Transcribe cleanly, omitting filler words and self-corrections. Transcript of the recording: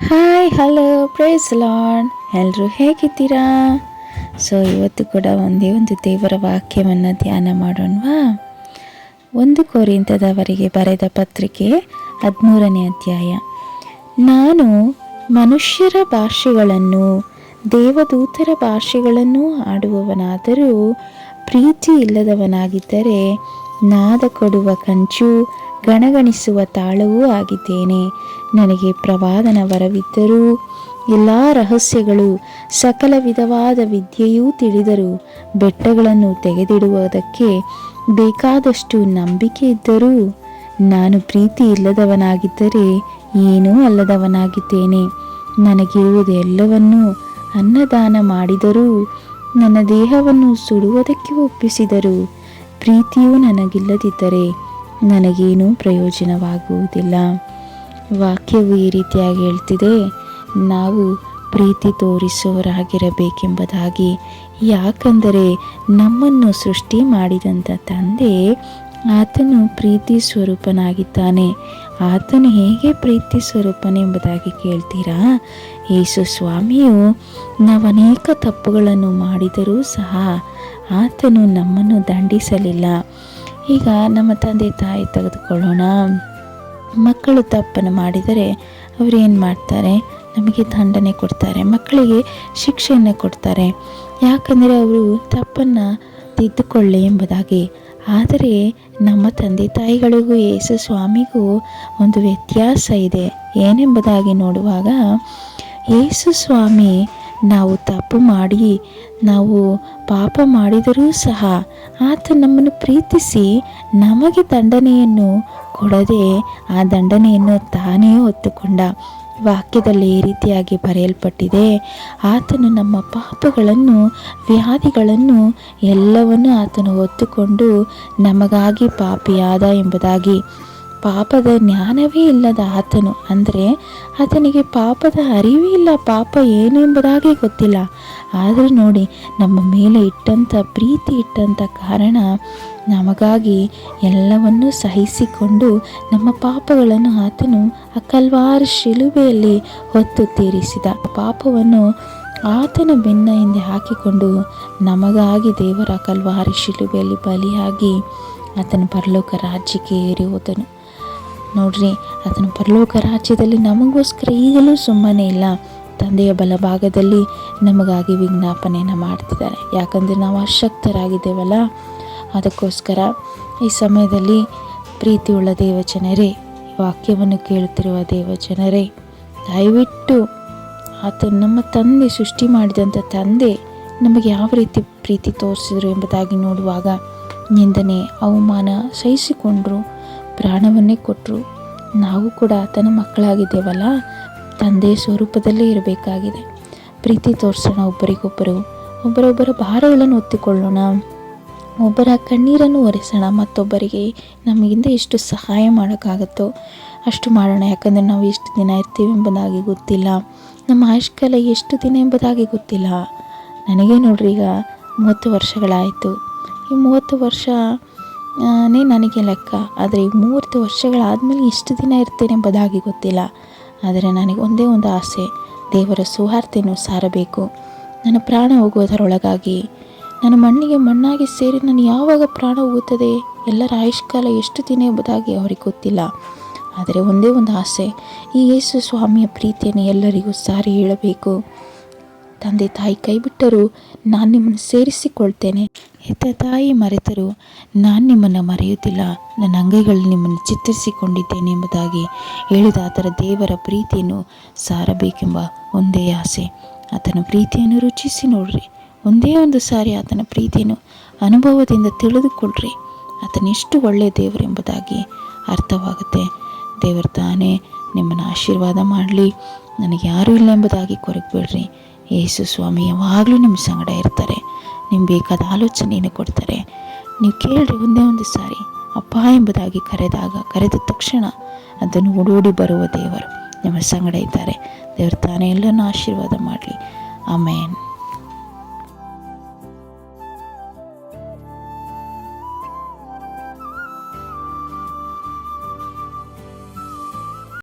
Hi hello price lord. ಎಲ್ಲರೂ ಹೇಗಿದ್ದೀರಾ? ಇವತ್ತು ಕೂಡ ಒಂದೇ ಒಂದು ದೇವರ ವಾಕ್ಯವನ್ನು ಧ್ಯಾನ ಮಾಡೋಣವಾ? 1 ಕೊರಿಂಥದವರಿಗೆ ಬರೆದ ಪತ್ರಿಕೆ 13ನೇ ಅಧ್ಯಾಯ. ನಾನು ಮನುಷ್ಯರ ಭಾಷೆಗಳನ್ನು ದೇವದೂತರ ಭಾಷೆಗಳನ್ನು ಆಡುವವನಾದರೂ ಪ್ರೀತಿ ಇಲ್ಲದವನಾಗಿದ್ದರೆ ನಾದ ಕೊಡುವ ಕಂಚು ಗಣಗಣಿಸುವ ತಾಳವೂ ಆಗಿದ್ದೇನೆ. ನನಗೆ ಪ್ರವಾದನ ವರವಿದ್ದರೂ ಎಲ್ಲ ರಹಸ್ಯಗಳು ಸಕಲ ವಿಧವಾದ ವಿದ್ಯೆಯೂ ತಿಳಿದರೂ ಬೆಟ್ಟಗಳನ್ನು ತೆಗೆದಿಡುವುದಕ್ಕೆ ಬೇಕಾದಷ್ಟು ನಂಬಿಕೆ ಇದ್ದರೂ ನಾನು ಪ್ರೀತಿ ಇಲ್ಲದವನಾಗಿದ್ದರೆ ಏನೂ ಅಲ್ಲದವನಾಗಿದ್ದೇನೆ. ನನಗಿರುವುದು ಎಲ್ಲವನ್ನೂ ಅನ್ನದಾನ ಮಾಡಿದರೂ ನನ್ನ ದೇಹವನ್ನು ಸುಡುವುದಕ್ಕೆ ಒಪ್ಪಿಸಿದರೂ ಪ್ರೀತಿಯೂ ನನಗಿಲ್ಲದಿದ್ದರೆ ನನಗೇನೂ ಪ್ರಯೋಜನವಾಗುವುದಿಲ್ಲ. ವಾಕ್ಯವು ಈ ರೀತಿಯಾಗಿ ಹೇಳ್ತಿದೆ, ನಾವು ಪ್ರೀತಿ ತೋರಿಸುವವರಾಗಿರಬೇಕೆಂಬುದಾಗಿ. ಯಾಕಂದರೆ ನಮ್ಮನ್ನು ಸೃಷ್ಟಿ ಮಾಡಿದಂಥ ತಂದೆ ಆತನು ಪ್ರೀತಿ ಸ್ವರೂಪನಾಗಿದ್ದಾನೆ. ಆತನು ಹೇಗೆ ಪ್ರೀತಿ ಸ್ವರೂಪನೆಂಬುದಾಗಿ ಕೇಳ್ತೀರಾ? ಯೇಸು ಸ್ವಾಮಿಯು ನಾವು ಅನೇಕ ತಪ್ಪುಗಳನ್ನು ಮಾಡಿದರೂ ಸಹ ಆತನು ನಮ್ಮನ್ನು ದಂಡಿಸಲಿಲ್ಲ. ಈಗ ನಮ್ಮ ತಂದೆ ತಾಯಿ ತೆಗೆದುಕೊಳ್ಳೋಣ. ಮಕ್ಕಳು ತಪ್ಪನ್ನು ಮಾಡಿದರೆ ಅವರು ಏನು ಮಾಡ್ತಾರೆ? ನಮಗೆ ದಂಡನೆ ಕೊಡ್ತಾರೆ, ಮಕ್ಕಳಿಗೆ ಶಿಕ್ಷೆಯನ್ನು ಕೊಡ್ತಾರೆ. ಯಾಕಂದರೆ ಅವರು ತಪ್ಪನ್ನು ತಿದ್ದುಕೊಳ್ಳಿ ಎಂಬುದಾಗಿ. ಆದರೆ ನಮ್ಮ ತಂದೆ ತಾಯಿಗಳಿಗೂ ಯೇಸು ಸ್ವಾಮಿಗೂ ಒಂದು ವ್ಯತ್ಯಾಸ ಇದೆ. ಏನೆಂಬುದಾಗಿ ನೋಡುವಾಗ, ಯೇಸು ಸ್ವಾಮಿ ನಾವು ತಪ್ಪು ಮಾಡಿ ನಾವು ಪಾಪ ಮಾಡಿದರೂ ಸಹ ಆತ ನಮ್ಮನ್ನು ಪ್ರೀತಿಸಿ ನಮಗೆ ದಂಡನೆಯನ್ನು ಕೊಡದೆ ಆ ದಂಡನೆಯನ್ನು ತಾನೇ ಹೊತ್ತುಕೊಂಡ. ವಾಕ್ಯದಲ್ಲಿ ಈ ರೀತಿಯಾಗಿ ಬರೆಯಲ್ಪಟ್ಟಿದೆ, ಆತನು ನಮ್ಮ ಪಾಪಗಳನ್ನು ವ್ಯಾಧಿಗಳನ್ನು ಎಲ್ಲವನ್ನೂ ಆತನು ಹೊತ್ತುಕೊಂಡು ನಮಗಾಗಿ ಪಾಪಿಯಾದ ಎಂಬುದಾಗಿ. ಪಾಪದ ಜ್ಞಾನವೇ ಇಲ್ಲದ ಆತನು, ಅಂದರೆ ಆತನಿಗೆ ಪಾಪದ ಅರಿವೇ ಇಲ್ಲ, ಪಾಪ ಏನು ಎಂಬುದಾಗಿ ಗೊತ್ತಿಲ್ಲ. ಆದರೂ ನೋಡಿ, ನಮ್ಮ ಮೇಲೆ ಇಟ್ಟಂಥ ಪ್ರೀತಿ ಇಟ್ಟಂಥ ಕಾರಣ ನಮಗಾಗಿ ಎಲ್ಲವನ್ನೂ ಸಹಿಸಿಕೊಂಡು ನಮ್ಮ ಪಾಪಗಳನ್ನು ಆತನು ಆ ಕಲ್ವಾರಿ ಶಿಲುಬೆಯಲ್ಲಿ ಹೊತ್ತು ತೀರಿಸಿದ. ಪಾಪವನ್ನು ಆತನ ಬೆನ್ನ ಹಿಂದೆ ಹಾಕಿಕೊಂಡು ನಮಗಾಗಿ ದೇವರ ಕಲ್ವಾರಿ ಶಿಲುಬೆಯಲ್ಲಿ ಬಲಿಯಾಗಿ ಆತನ ಪರಲೋಕ ರಾಜ್ಯಕ್ಕೆ ಏರಿ ಹೋದನು. ನೋಡ್ರಿ, ಆತನ ಪರಲೋಕ ರಾಜ್ಯದಲ್ಲಿ ನಮಗೋಸ್ಕರ ಈಗಲೂ ಸುಮ್ಮನೆ ಇಲ್ಲ. ತಂದೆಯ ಬಲಭಾಗದಲ್ಲಿ ನಮಗಾಗಿ ವಿಜ್ಞಾಪನೆಯನ್ನು ಮಾಡ್ತಿದ್ದಾರೆ. ಯಾಕಂದರೆ ನಾವು ಅಶಕ್ತರಾಗಿದ್ದೇವಲ್ಲ. ಅದಕ್ಕೋಸ್ಕರ ಈ ಸಮಯದಲ್ಲಿ ಪ್ರೀತಿಯುಳ್ಳ ದೇವಜನರೇ, ವಾಕ್ಯವನ್ನು ಕೇಳುತ್ತಿರುವ ದೇವಜನರೇ, ದಯವಿಟ್ಟು ಆತ ನಮ್ಮ ತಂದೆ, ಸೃಷ್ಟಿ ಮಾಡಿದಂಥ ತಂದೆ ನಮಗೆ ಯಾವ ರೀತಿ ಪ್ರೀತಿ ತೋರಿಸಿದ್ರು ಎಂಬುದಾಗಿ ನೋಡುವಾಗ, ನಿಂದನೆ ಅವಮಾನ ಸಹಿಸಿಕೊಂಡ್ರು, ಪ್ರಾಣವನ್ನೇ ಕೊಟ್ಟರು. ನಾವು ಕೂಡ ಆತನ ಮಕ್ಕಳಾಗಿದ್ದೇವಲ್ಲ, ತಂದೆಯ ಸ್ವರೂಪದಲ್ಲೇ ಇರಬೇಕಾಗಿದೆ. ಪ್ರೀತಿ ತೋರಿಸೋಣ, ಒಬ್ಬರಿಗೊಬ್ಬರು ಒಬ್ಬರೊಬ್ಬರ ಭಾರಗಳನ್ನು ಹೊತ್ತಿಕೊಳ್ಳೋಣ, ಒಬ್ಬರ ಕಣ್ಣೀರನ್ನು ಒರೆಸೋಣ, ಮತ್ತೊಬ್ಬರಿಗೆ ನಮಗಿಂದ ಎಷ್ಟು ಸಹಾಯ ಮಾಡೋಕ್ಕಾಗುತ್ತೋ ಅಷ್ಟು ಮಾಡೋಣ. ಯಾಕಂದರೆ ನಾವು ಎಷ್ಟು ದಿನ ಇರ್ತೀವಿ ಎಂಬುದಾಗಿ ಗೊತ್ತಿಲ್ಲ, ನಮ್ಮ ಆಯುಷ್ಕಾಲ ಎಷ್ಟು ದಿನ ಎಂಬುದಾಗಿ ಗೊತ್ತಿಲ್ಲ. ನನಗೆ ನೋಡ್ರಿ, ಈಗ 30 ವರ್ಷಗಳಾಯಿತು. ಈ 30 ವರ್ಷನೇ ನನಗೆ ಲೆಕ್ಕ. ಆದರೆ ಈ 30 ವರ್ಷಗಳಾದಮೇಲೆ ಎಷ್ಟು ದಿನ ಇರ್ತೇನೆ ಎಂಬುದಾಗಿ ಗೊತ್ತಿಲ್ಲ. ಆದರೆ ನನಗೆ ಒಂದೇ ಒಂದು ಆಸೆ, ದೇವರ ಸುವಾರ್ತೆಯನ್ನು ಸಾರಬೇಕು. ನನ್ನ ಪ್ರಾಣ ಹೋಗುವುದರೊಳಗಾಗಿ ನನ್ನ ಮಣ್ಣಿಗೆ ಮಣ್ಣಾಗಿ ಸೇರಿ ನಾನು ಯಾವಾಗ ಪ್ರಾಣ ಹೋಗುತ್ತದೆ, ಎಲ್ಲರ ಆಯುಷ್ಕಾಲ ಎಷ್ಟು ದಿನ ಎಂಬುದಾಗಿ ಅವರಿಗೆ ಗೊತ್ತಿಲ್ಲ. ಆದರೆ ಒಂದೇ ಒಂದು ಆಸೆ, ಈ ಯೇಸು ಸ್ವಾಮಿಯ ಪ್ರೀತಿಯನ್ನು ಎಲ್ಲರಿಗೂ ಸಾರಿ ಹೇಳಬೇಕು. ತಂದೆ ತಾಯಿ ಕೈ ಬಿಟ್ಟರೂ ನಾನು ನಿಮ್ಮನ್ನು ಸೇರಿಸಿಕೊಳ್ತೇನೆ, ಹೆತ್ತ ತಾಯಿ ಮರೆತರೂ ನಾನು ನಿಮ್ಮನ್ನು ಮರೆಯುವುದಿಲ್ಲ, ನನ್ನ ಅಂಗೈಗಳಲ್ಲಿ ನಿಮ್ಮನ್ನು ಚಿತ್ರಿಸಿಕೊಂಡಿದ್ದೇನೆ ಎಂಬುದಾಗಿ ಹೇಳಿದ ಆತನ ದೇವರ ಪ್ರೀತಿಯನ್ನು ಸಾರಬೇಕೆಂಬ ಒಂದೇ ಆಸೆ. ಆತನ ಪ್ರೀತಿಯನ್ನು ರುಚಿಸಿ ನೋಡ್ರಿ, ಒಂದೇ ಒಂದು ಸಾರಿ ಆತನ ಪ್ರೀತಿಯನ್ನು ಅನುಭವದಿಂದ ತಿಳಿದುಕೊಳ್ಳ್ರಿ. ಆತನೆಷ್ಟು ಒಳ್ಳೆಯ ದೇವರು ಎಂಬುದಾಗಿ ಅರ್ಥವಾಗುತ್ತೆ. ದೇವರು ತಾನೇ ನಿಮ್ಮನ್ನು ಆಶೀರ್ವಾದ ಮಾಡಲಿ. ನನಗೆ ಯಾರೂ ಇಲ್ಲ ಎಂಬುದಾಗಿ ಕೊರಗಬೇಡ್ರಿ. ಯೇಸು ಸ್ವಾಮಿ ಯಾವಾಗಲೂ ನಿಮ್ಮ ಸಂಗಡ ಇರ್ತಾರೆ. ನಿಮ್ಗೆ ಬೇಕಾದ ಆಲೋಚನೆಯನ್ನು ಕೊಡ್ತಾರೆ. ನೀವು ಕೇಳ್ರಿ, ಒಂದೇ ಒಂದು ಸಾರಿ ಅಪ್ಪ ಎಂಬುದಾಗಿ ಕರೆದ ತಕ್ಷಣ ಅದನ್ನು ಓಡೋಡಿ ಬರುವ ದೇವರು ನಿಮ್ಮ ಸಂಗಡ ಇದ್ದಾರೆ. ದೇವರು ತಾನೇ ಎಲ್ಲರನ್ನೂ ಆಶೀರ್ವಾದ ಮಾಡಲಿ. ಆಮೇನ್.